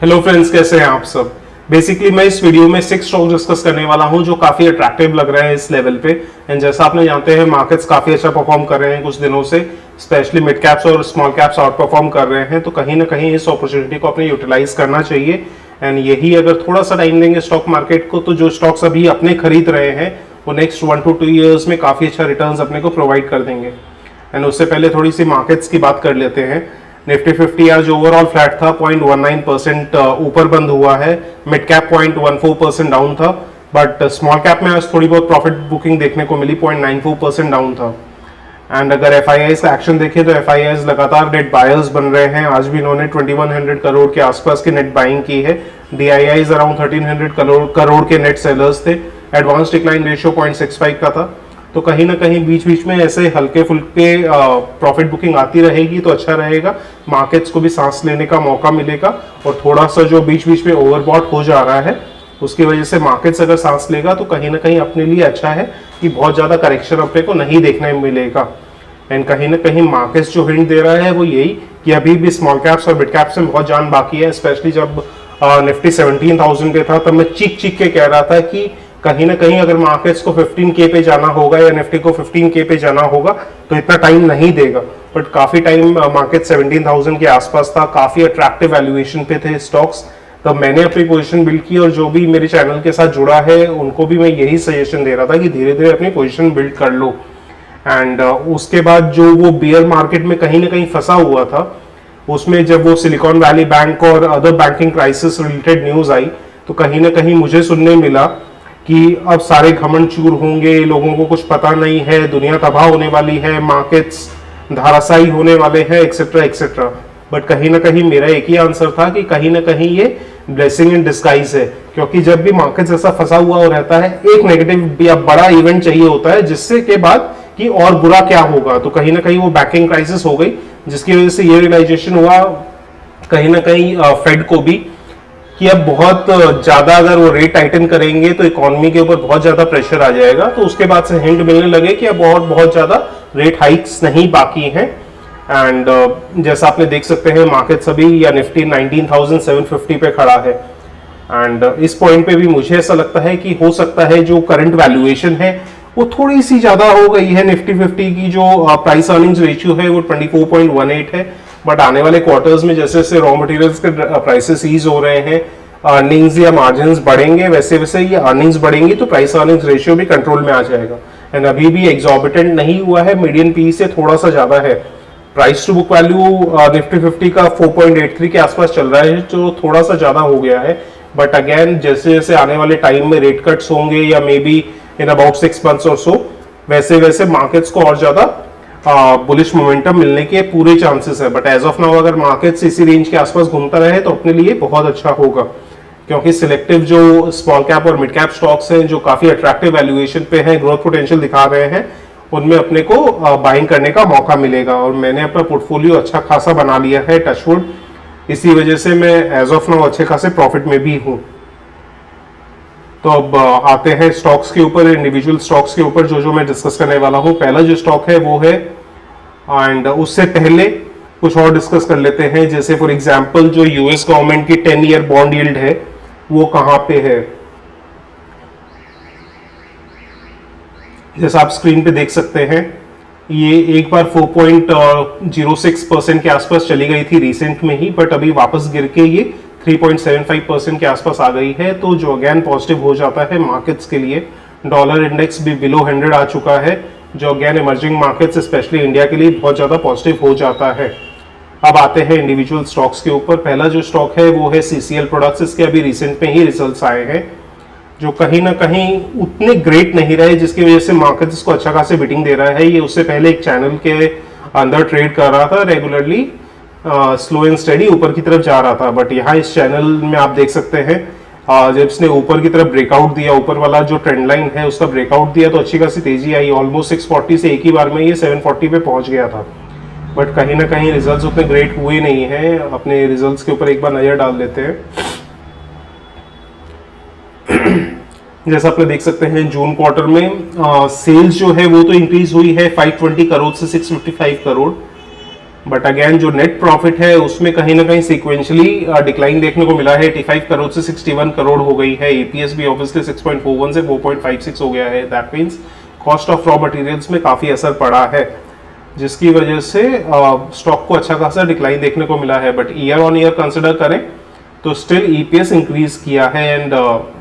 Hello friends, कैसे हैं आप सब। बेसिकली मैं इस वीडियो में 6 स्टॉक डिस्कस करने वाला हूं जो काफी अट्रैक्टिव लग रहे हैं इस लेवल पे। एंड जैसा आपने जानते हैं मार्केट्स काफी अच्छा परफॉर्म कर रहे हैं कुछ दिनों से, स्पेशली मिड कैप्स और स्मॉल कैप्स आउट परफॉर्म कर रहे हैं, तो कहीं ना कहीं इस अपॉर्चुनिटी को अपने यूटिलाइज करना चाहिए। एंड यही अगर थोड़ा सा टाइम देंगे स्टॉक मार्केट को, तो जो स्टॉक्स अभी अपने खरीद रहे हैं वो नेक्स्ट 1 to 2 ईयर्स में काफी अच्छा रिटर्न अपने को प्रोवाइड कर देंगे। एंड उससे पहले थोड़ी सी मार्केट्स की बात कर लेते हैं। निफ्टी 50 आज ओवरऑल फ्लैट था, 0.19% ऊपर बंद हुआ है। मिड कैप 0.14% डाउन था, बट स्मॉल कैप में आज थोड़ी बहुत प्रॉफिट बुकिंग देखने को मिली, 0.94% डाउन था। एंड अगर एफआईआईज का एक्शन देखें तो एफआईआईज लगातार नेट बायर्स बन रहे हैं। आज भी इन्होंने 2100 करोड़ के आसपास की नेट बाइंग की है। डीआईआईज अराउंड 1300 करोड़ के नेट सेलर्स थे। एडवांस डिक्लाइन रेशियो 0.65 का था। तो कहीं ना कहीं बीच बीच में ऐसे हल्के फुल्के प्रॉफिट बुकिंग आती रहेगी तो अच्छा रहेगा, मार्केट्स को भी सांस लेने का मौका मिलेगा। और थोड़ा सा जो बीच बीच में ओवरबॉट हो जा रहा है उसकी वजह से मार्केट्स अगर सांस लेगा तो कहीं ना कहीं अपने लिए अच्छा है कि बहुत ज़्यादा करेक्शन अपने को नहीं देखने मिलेगा। एंड कहीं ना कहीं मार्केट्स जो हिंट दे रहा है वो यही कि अभी भी स्मॉल कैप्स और मिड कैप्स में बहुत जान बाकी है। स्पेशली जब निफ्टी 17,000 पे था तब मैं चीख चीख के कह रहा था कि कहीं ना कहीं अगर मार्केट्स को 15K पे जाना होगा या निफ्टी को 15K पे जाना होगा तो इतना टाइम नहीं देगा। बट काफी टाइम मार्केट 17,000 के आसपास था, काफी अट्रैक्टिव वैल्यूएशन पे थे स्टॉक्स। तब मैंने अपनी पोजीशन बिल्ड की और जो भी मेरे चैनल के साथ जुड़ा है उनको भी मैं यही सजेशन दे रहा था कि धीरे धीरे अपनी पोजीशन बिल्ड कर लो। एंड उसके बाद जो वो बियर मार्केट में कहीं ना कहीं फंसा हुआ था, उसमें जब वो सिलिकॉन वैली बैंक और other banking crisis related news आई तो कहीं ना कहीं मुझे सुनने मिला कि अब सारे घमंड चूर होंगे, लोगों को कुछ पता नहीं है, दुनिया तबाह होने वाली है, मार्केट्स धाराशायी होने वाले हैं, एक्सेट्रा एक्सेट्रा। बट कहीं ना कहीं मेरा एक ही आंसर था कि कहीं ना कहीं ये ब्लेसिंग इन डिस्गाइज है, क्योंकि जब भी मार्केट्स ऐसा फंसा हुआ रहता है एक नेगेटिव या बड़ा इवेंट चाहिए होता है जिससे के बाद कि और बुरा क्या होगा। तो कहीं ना कहीं वो बैंकिंग क्राइसिस हो गई जिसकी वजह से ये रियलाइजेशन हुआ कहीं ना कहीं फेड को भी कि अब बहुत ज्यादा अगर वो रेट टाइटन करेंगे तो इकोनॉमी के ऊपर बहुत ज्यादा प्रेशर आ जाएगा। तो उसके बाद से हिंट मिलने लगे कि अब और बहुत ज्यादा रेट हाइक्स नहीं बाकी हैं। एंड जैसा आपने देख सकते हैं मार्केट्स अभी या निफ्टी 19,750 पे खड़ा है। एंड इस पॉइंट पे भी मुझे ऐसा लगता है कि हो सकता है जो करंट वैल्यूएशन है वो थोड़ी सी ज्यादा हो गई है। निफ्टी 50 की जो प्राइस अर्निंग्स रेशियो है वो 24.18 है। बट आने वाले क्वार्टर्स में जैसे जैसे रॉ मटेरियल्स के प्राइसेस ईज हो रहे हैं, अर्निंग्स या मार्जिन्स बढ़ेंगे, वैसे वैसे ये अर्निंग्स बढ़ेंगी तो प्राइस अर्निंग्स रेशियो भी कंट्रोल में आ जाएगा। एंड अभी भी एग्जॉर्बिटेंट नहीं हुआ है, मीडियन पी से थोड़ा सा ज्यादा है। Price to book value Nifty 50 का 4.83 के आसपास चल रहा है जो थोड़ा सा ज्यादा हो गया है। बट अगेन जैसे जैसे आने वाले टाइम में रेट कट्स होंगे या may be in about 6 months और सो, वैसे वैसे मार्केट्स को और ज्यादा बुलिश मोमेंटम मिलने के पूरे चांसेस है। बट एज ऑफ नाउ अगर मार्केट्स इसी रेंज के आसपास घूमता रहे तो अपने लिए बहुत अच्छा होगा, क्योंकि सिलेक्टिव जो स्मॉल कैप और मिड कैप स्टॉक्स हैं जो काफी अट्रैक्टिव वैल्यूएशन पे हैं, ग्रोथ पोटेंशियल दिखा रहे हैं, उनमें अपने को बाइंग करने का मौका मिलेगा। और मैंने अपना पोर्टफोलियो अच्छा खासा बना लिया है, टचवुड। इसी वजह से मैं एज ऑफ नाउ अच्छे खासे प्रॉफिट में भी हूँ। तो अब आते हैं स्टॉक्स के ऊपर, इंडिविजुअल स्टॉक्स के ऊपर जो जो मैं डिस्कस करने वाला हूं। पहला जो स्टॉक है वो है, एंड उससे पहले कुछ और डिस्कस कर लेते हैं। जैसे फॉर एग्जांपल जो यूएस गवर्नमेंट की 10 ईयर बॉन्ड यील्ड है वो कहां पे है, जैसा आप स्क्रीन पे देख सकते हैं। ये एक बार 4.06% के आसपास चली गई थी रिसेंट में ही, बट अभी वापस गिर के ये 3.75% के आसपास आ गई है, तो जो अगेन पॉजिटिव हो जाता है मार्केट्स के लिए। डॉलर इंडेक्स भी बिलो 100 आ चुका है, जो again emerging markets specially India के लिए बहुत ज्यादा पॉजिटिव हो जाता है। अब आते हैं इंडिविजुअल स्टॉक्स के ऊपर। पहला जो स्टॉक है वो है सीसीएल प्रोडक्ट्स। इसके अभी रिसेंट में ही रिजल्ट्स आए हैं जो कहीं ना कहीं उतने ग्रेट नहीं रहे, जिसकी वजह से मार्केट इसको अच्छा खासे बिटिंग दे रहा है। ये उससे पहले एक चैनल के अंदर ट्रेड कर रहा था रेगुलरली, स्लो एंड स्टडी ऊपर की तरफ जा रहा था। बट यहाँ इस चैनल में आप देख सकते हैं जब इसने ऊपर की तरफ ब्रेकआउट दिया, ऊपर वाला जो ट्रेंड लाइन है उसका ब्रेकआउट दिया, तो अच्छी खासी तेजी आई। ऑलमोस्ट 640 से एक ही बार में ये 740 पे पहुंच गया था। बट कहीं ना कहीं रिजल्ट्स उतने ग्रेट हुए नहीं हैं। अपने रिजल्ट्स के ऊपर एक बार नजर डाल लेते हैं। जैसा आपने देख सकते हैं जून क्वार्टर में सेल्स जो है वो तो इंक्रीज हुई है 520 करोड़ से 655 करोड़, बट अगेन जो नेट प्रॉफिट है उसमें कहीं ना कहीं सीक्वेंशियली डिक्लाइन देखने को मिला है। 85 करोड़ से 61 करोड़ हो गई है। ईपीएस भी ऑब्वियसली 6.41 से 4.56 हो गया है। That means cost of raw materials में काफी असर पड़ा है, जिसकी वजह से स्टॉक को अच्छा खासा डिक्लाइन देखने को मिला है। But year on year consider करें तो स्टिल ईपीएस इंक्रीज किया है एंड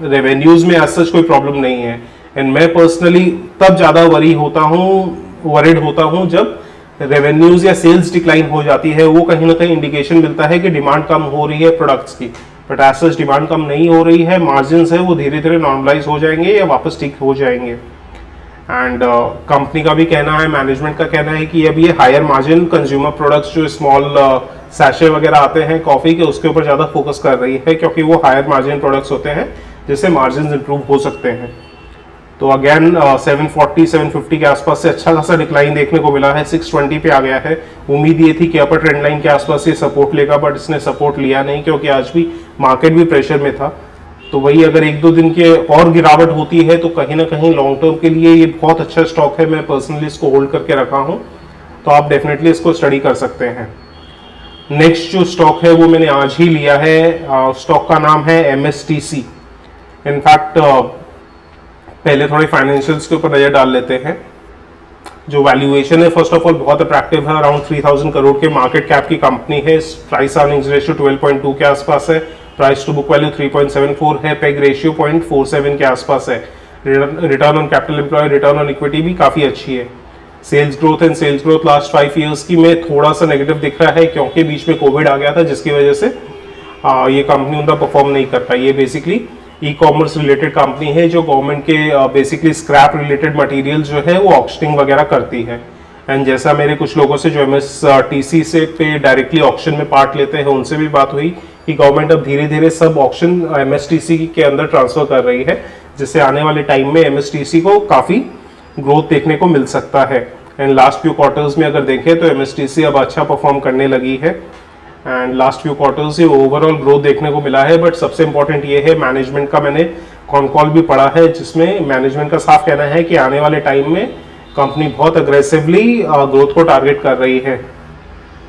रेवेन्यूज में आज सच कोई प्रॉब्लम नहीं है। एंड मैं पर्सनली तब ज्यादा वरीड होता हूं जब रेवेन्यूज या सेल्स डिक्लाइन हो जाती है। वो कहीं ना कहीं इंडिकेशन मिलता है कि डिमांड कम हो रही है प्रोडक्ट्स की। बट एज सच डिमांड कम नहीं हो रही है, मार्जिन है वो धीरे धीरे नॉर्मलाइज हो जाएंगे या वापस ठीक हो जाएंगे। एंड कंपनी का भी कहना है, मैनेजमेंट का कहना है कि अब ये हायर मार्जिन कंज्यूमर प्रोडक्ट्स जो स्मॉल सैशे वगैरह आते हैं कॉफी के, उसके ऊपर ज्यादा फोकस कर रही है, क्योंकि वो हायर मार्जिन प्रोडक्ट्स होते हैं जिससे मार्जिन इंप्रूव हो सकते हैं। तो अगेन 740 750 के आसपास से अच्छा खासा डिक्लाइन देखने को मिला है। 620 पे आ गया है। उम्मीद ये थी कि अपर ट्रेंड लाइन के आसपास ये सपोर्ट लेगा, बट इसने सपोर्ट लिया नहीं, क्योंकि आज भी मार्केट भी प्रेशर में था। तो वही अगर एक दो दिन के और गिरावट होती है तो कहीं ना कहीं लॉन्ग टर्म के लिए ये बहुत अच्छा स्टॉक है। मैं पर्सनली इसको होल्ड करके रखा हूं, तो आप डेफिनेटली इसको स्टडी कर सकते हैं। नेक्स्ट जो स्टॉक है वो मैंने आज ही लिया है। स्टॉक का नाम है MSTC। इनफैक्ट पहले थोड़े फाइनेंशियल्स के ऊपर नजर डाल लेते हैं। जो वैल्यूएशन है फर्स्ट ऑफ ऑल बहुत अट्रैक्टिव है। अराउंड 3000 करोड़ के मार्केट कैप की कंपनी है। प्राइस अर्निंग्स रेशियो 12.2 के आसपास है। प्राइस टू बुक वैल्यू 3.74 है। पेग रेशियो 0.47 के आसपास है। Return on capital employed, return on equity भी काफी अच्छी है। सेल्स ग्रोथ लास्ट 5 ईयर्स की में थोड़ा सा नेगेटिव दिख रहा है, क्योंकि बीच में कोविड आ गया था, जिसकी वजह से ये कंपनी उनका परफॉर्म नहीं कर पाई। ये basically e commerce related company है जो गवर्नमेंट के बेसिकली स्क्रैप रिलेटेड मटेरियल जो है वो ऑक्शनिंग वगैरह करती है। एंड जैसा मेरे कुछ लोगों से जो MSTC से पे डायरेक्टली ऑक्शन में पार्ट लेते हैं उनसे भी बात हुई कि गवर्नमेंट अब धीरे धीरे सब ऑक्शन MSTC के अंदर ट्रांसफर कर रही है, जिससे आने वाले टाइम में MSTC को काफी ग्रोथ देखने को मिल सकता है। एंड लास्ट फ्यू क्वार्टर्स में अगर देखें तो MSTC अब अच्छा परफॉर्म करने लगी है। एंड लास्ट फ्यू क्वार्टर्स से ओवरऑल ग्रोथ देखने को मिला है। बट सबसे इंपॉर्टेंट ये है, मैनेजमेंट का मैंने कॉन कॉल भी पढ़ा है, जिसमें मैनेजमेंट का साफ कहना है कि आने वाले टाइम में कंपनी बहुत अग्रेसिवली ग्रोथ को टारगेट कर रही है।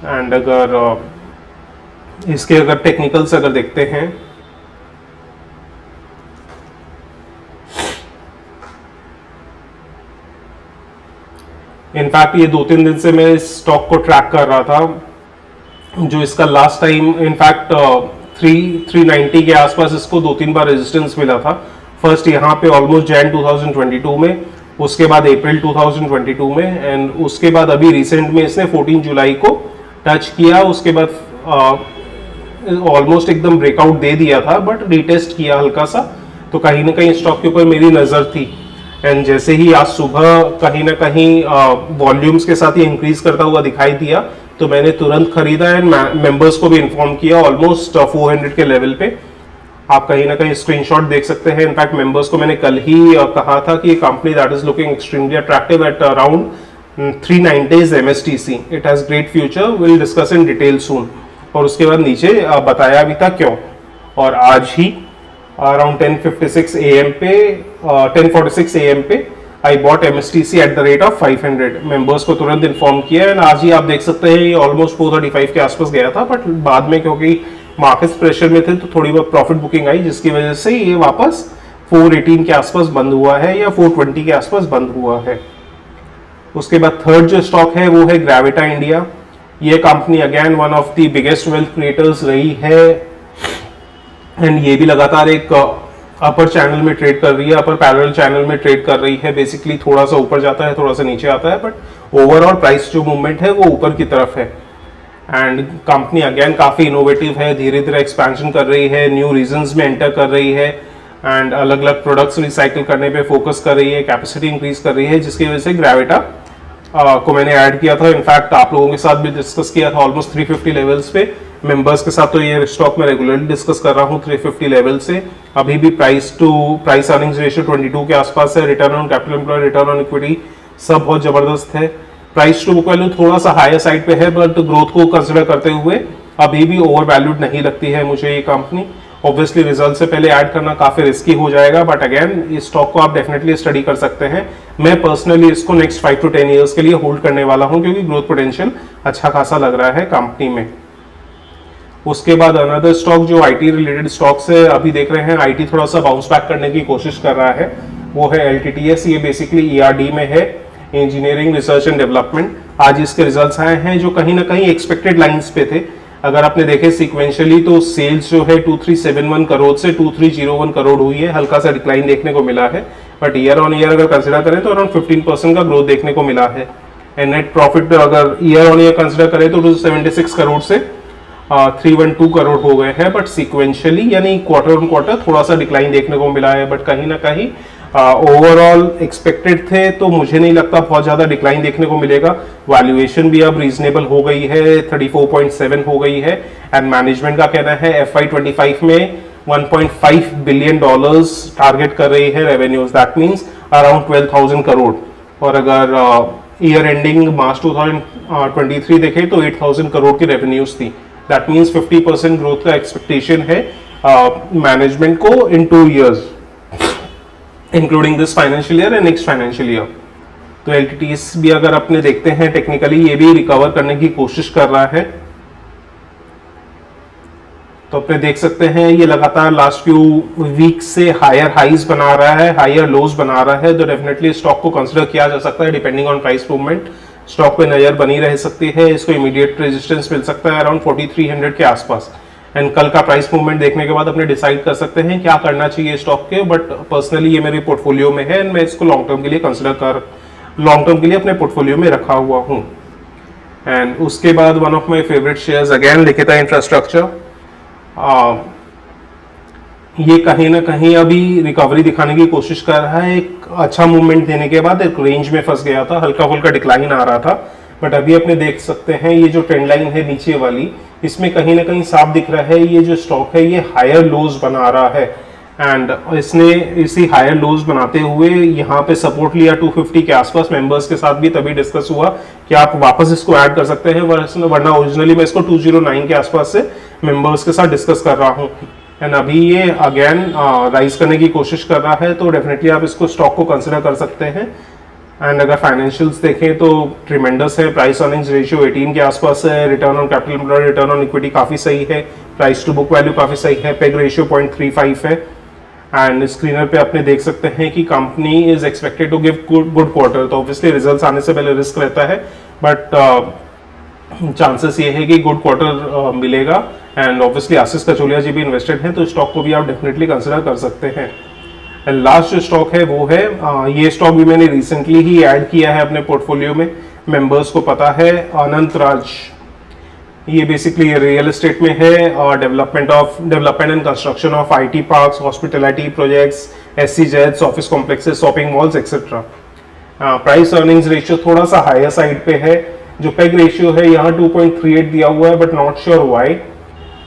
एंड अगर इसके अगर टेक्निकल्स अगर देखते हैं, इनफैक्ट ये 2-3 दिन से मैं इस स्टॉक को ट्रैक कर रहा था, जो इसका लास्ट टाइम इनफैक्ट 390 के आसपास इसको 2-3 बार रेजिस्टेंस मिला था। फर्स्ट यहाँ पे ऑलमोस्ट जैन 2022 में, उसके बाद अप्रैल 2022 में, एंड उसके बाद अभी रिसेंट में इसने 14 जुलाई को टच किया। उसके बाद ऑलमोस्ट एकदम ब्रेकआउट दे दिया था, बट रीटेस्ट किया हल्का सा। तो कहीं ना कहीं स्टॉक के ऊपर मेरी नज़र थी। एंड जैसे ही आज सुबह कहीं ना कहीं वॉल्यूम्स के साथ ये इंक्रीज करता हुआ दिखाई दिया, तो मैंने तुरंत खरीदा एंड मेंबर्स को भी इन्फॉर्म किया ऑलमोस्ट 400 के लेवल पे। आप कहीं ना कहीं स्क्रीनशॉट देख सकते हैं। इनफैक्ट मेंबर्स को मैंने कल ही कहा था कि ये company that is looking extremely attractive at around 390 MSTC। It has great future, will discuss in detail soon. और उसके बाद नीचे बताया भी था क्यों। और आज ही अराउंड 10:46 AM पे I bought MSTC at the rate of 500। Members को तुरंत इन्फॉर्म किया एंड आज ही आप देख सकते हैं ये ऑलमोस्ट 435 के आसपास गया था, बट बाद में क्योंकि मार्केट्स प्रेशर में थे तो थोड़ी बहुत प्रॉफिट बुकिंग आई, जिसकी वजह से ये वापस 418 के आसपास बंद हुआ है या 420 के आसपास बंद हुआ है। उसके बाद थर्ड जो स्टॉक है वो है ग्रेविटा इंडिया। ये company again one of the biggest wealth creators रही है एंड ये भी लगातार एक अपर चैनल में ट्रेड कर रही है, अपर पैरेलल चैनल में ट्रेड कर रही है। बेसिकली थोड़ा सा ऊपर जाता है, थोड़ा सा नीचे आता है, बट ओवरऑल प्राइस जो मूवमेंट है वो ऊपर की तरफ है। एंड कंपनी अगेन काफी इनोवेटिव है, धीरे धीरे एक्सपेंशन कर रही है, न्यू रीजन्स में एंटर कर रही है एंड अलग अलग प्रोडक्ट्स रिसाइकिल करने पे फोकस कर रही है, कैपेसिटी इंक्रीज कर रही है, जिसकी वजह से ग्रेविटा को मैंने ऐड किया था। इनफैक्ट आप लोगों के साथ भी डिस्कस किया था ऑलमोस्ट 350 लेवल्स पे। मेंबर्स के साथ तो ये स्टॉक में रेगुलरली डिस्कस कर रहा हूँ 350 लेवल से। अभी भी प्राइस अर्निंग्स रेशियो 22 के आसपास है। Return on capital employed, return on equity सब बहुत जबरदस्त है। प्राइस टू बुक वैल्यू थोड़ा सा हायर साइड पे है, बट ग्रोथ को कंसिडर करते हुए अभी भी ओवर वैल्यूड नहीं लगती है मुझे ये कंपनी। ऑब्वियसली रिजल्ट से पहले ऐड करना काफी रिस्की हो जाएगा, बट अगेन इस स्टॉक को आप डेफिनेटली स्टडी कर सकते हैं। मैं पर्सनली इसको नेक्स्ट 5 to 10 ईयर्स के लिए होल्ड करने वाला हूं, क्योंकि ग्रोथ पोटेंशियल अच्छा खासा लग रहा है कंपनी में। उसके बाद अनदर स्टॉक जो आईटी रिलेटेड स्टॉक्स है, अभी देख रहे हैं आईटी थोड़ा सा बाउंस बैक करने की कोशिश कर रहा है, वो है एलटीटीएस। ये बेसिकली ईआरडी में है, इंजीनियरिंग रिसर्च एंड डेवलपमेंट। आज इसके रिजल्ट्स आए हैं जो कहीं ना कहीं एक्सपेक्टेड लाइंस पे थे। अगर आपने देखे सीक्वेंशियली तो सेल्स जो है 2371 करोड़ से 2301 करोड़ हुई है, हल्का सा डिक्लाइन देखने को मिला है, बट ईयर ऑन ईयर अगर कंसिडर करें तो अराउंड 15% का ग्रोथ देखने को मिला है। एंड नेट प्रॉफिट अगर ईयर ऑन ईयर कंसिडर करें तो 76 करोड़ से 312 करोड़ हो गए हैं, बट सीक्वेंशियली यानी क्वार्टर ऑन क्वार्टर थोड़ा सा डिक्लाइन देखने को मिला है, बट कहीं ना कहीं ओवरऑल एक्सपेक्टेड थे, तो मुझे नहीं लगता बहुत ज्यादा डिक्लाइन देखने को मिलेगा। वैल्यूएशन भी अब रीजनेबल हो गई है, 34.7 हो गई है। एंड मैनेजमेंट का कहना है FY25 में $1.5 बिलियन टारगेट कर रही है revenues, that means around 12,000 crore. और अगर ईयर एंडिंग मार्च 2023 देखें तो 8,000 करोड़ की रेवेन्यूज थी, दैट मीन्स 50% ग्रोथ का एक्सपेक्टेशन है मैनेजमेंट को इन 2 years, including this financial year and next financial year. तो एलटीटीएस भी अगर अपने देखते हैं टेक्निकली, ये भी रिकवर करने की कोशिश कर रहा है। तो अपने देख सकते हैं ये लगातार लास्ट फ्यू वीक से हायर हाइज बना रहा है, हायर लोज बना रहा है, तो डेफिनेटली स्टॉक को कंसिडर किया जा सकता है। Depending on price movement stock पे नजर बनी रह सकती है। इसको इमीडिएट रेजिस्टेंस मिल सकता है अराउंड 4300 के आसपास। एंड कल का प्राइस मूवमेंट देखने के बाद अपने डिसाइड कर सकते हैं क्या करना चाहिए स्टॉक के, बट पर्सनली ये मेरे पोर्टफोलियो में है एंड मैं इसको लॉन्ग टर्म के लिए लॉन्ग टर्म के लिए अपने पोर्टफोलियो में रखा हुआ हूँ। एंड उसके बाद one of my favourite shares again लिखिता इंफ्रास्ट्रक्चर। ये कहीं ना कहीं अभी रिकवरी दिखाने की कोशिश कर रहा है। एक अच्छा मूवमेंट देने के बाद एक रेंज में फंस गया था, हल्का फुल्का डिक्लाइन आ रहा था, बट अभी अपने देख सकते हैं ये जो ट्रेंड लाइन है नीचे वाली, इसमें कहीं ना कहीं साफ दिख रहा है ये जो स्टॉक है ये हायर लोज बना रहा है। एंड इसने इसी हायर लोज बनाते हुए यहाँ पे सपोर्ट लिया 250 के आसपास। मेंबर्स के साथ भी तभी डिस्कस हुआ कि आप वापस इसको ऐड कर सकते हैं, वरना ओरिजिनली मैं इसको 209 के आसपास से मेंबर्स के साथ डिस्कस कर रहा हूँ। एंड अभी ये अगेन राइज करने की कोशिश कर रहा है, तो डेफिनेटली आप इसको स्टॉक को कंसिडर कर सकते हैं। एंड अगर फाइनेंशियल्स देखें तो ट्रिमेंडस है, प्राइस अर्निंग्स रेशियो 18 के आसपास है, return on capital employed, return on equity काफी सही है, प्राइस टू बुक वैल्यू काफी सही है, पेग रेशियो 0.35 है। एंड स्क्रीनर पे आपने देख सकते हैं कि company is expected to give good quarter. तो ऑब्वियसली रिजल्ट्स आने से पहले रिस्क रहता है, बट चांसेस ये है कि गुड क्वार्टर मिलेगा। एंड ऑब्वियसली आशीष कचोलिया जी भी इन्वेस्टेड हैं, तो स्टॉक को भी आप डेफिनेटली कंसिडर कर सकते हैं। एंड लास्ट जो स्टॉक है वो है ये स्टॉक भी मैंने रिसेंटली ही ऐड किया है अपने पोर्टफोलियो में, मेंबर्स को पता है, अनंतराज। ये बेसिकली रियल एस्टेट में है, development and construction of IT parks, hospitality projects, SEZs, office complexes, shopping malls etcetera. Price earnings ratio थोड़ा सा हायर साइड पे है, जो पेग रेशियो है यहाँ 2.38 दिया हुआ है, but not sure why.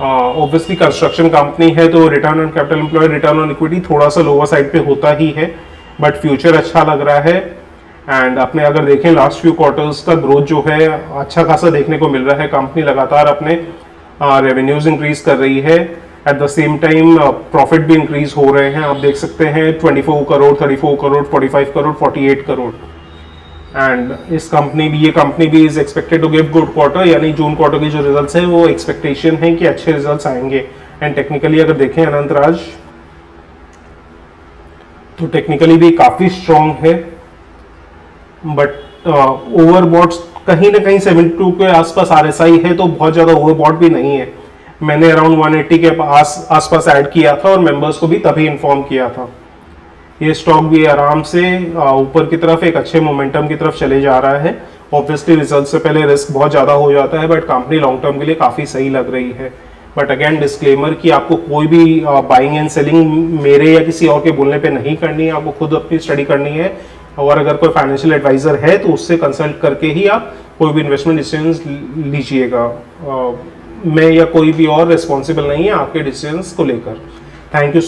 Obviously construction company है तो return on capital employed, return on equity थोड़ा सा लोअर साइड पे होता ही है, बट फ्यूचर अच्छा लग रहा है। एंड अपने अगर देखें लास्ट फ्यू क्वार्टर्स का ग्रोथ जो है अच्छा खासा देखने को मिल रहा है। कंपनी लगातार अपने रेवेन्यूज इंक्रीज कर रही है, at the same time profit भी इंक्रीज हो रहे हैं। आप देख सकते हैं 24 करोड़, 34 करोड़, 45 करोड़, 48 करोड़। एंड ये कंपनी भी is expected to give good quarter, यानी जून क्वार्टर की जो रिजल्ट्स है वो एक्सपेक्टेशन है कि अच्छे रिजल्ट्स आएंगे। एंड टेक्निकली अगर देखें अनंतराज, तो टेक्निकली भी काफी स्ट्रॉन्ग है, बट ओवरबॉट कहीं ना कहीं 72 के आसपास RSI है, तो बहुत ज्यादा ओवरबॉट भी नहीं है। मैंने अराउंड 180 के आसपास ऐड किया था और मेंबर्स को भी तभी इन्फॉर्म किया था। ये स्टॉक भी आराम से ऊपर की तरफ एक अच्छे मोमेंटम की तरफ चले जा रहा है। ऑब्वियसली रिजल्ट से पहले रिस्क बहुत ज्यादा हो जाता है, बट कंपनी लॉन्ग टर्म के लिए काफी सही लग रही है। बट अगेन डिस्क्लेमर कि आपको कोई भी बाइंग एंड सेलिंग मेरे या किसी और के बोलने पे नहीं करनी है, आपको खुद अपनी स्टडी करनी है। और अगर कोई फाइनेंशियल एडवाइजर है तो उससे कंसल्ट करके ही आप कोई भी इन्वेस्टमेंट डिसीजंस लीजिएगा। मैं या कोई भी और रिस्पॉन्सिबल नहीं है आपके डिसीजंस को लेकर। Thank you.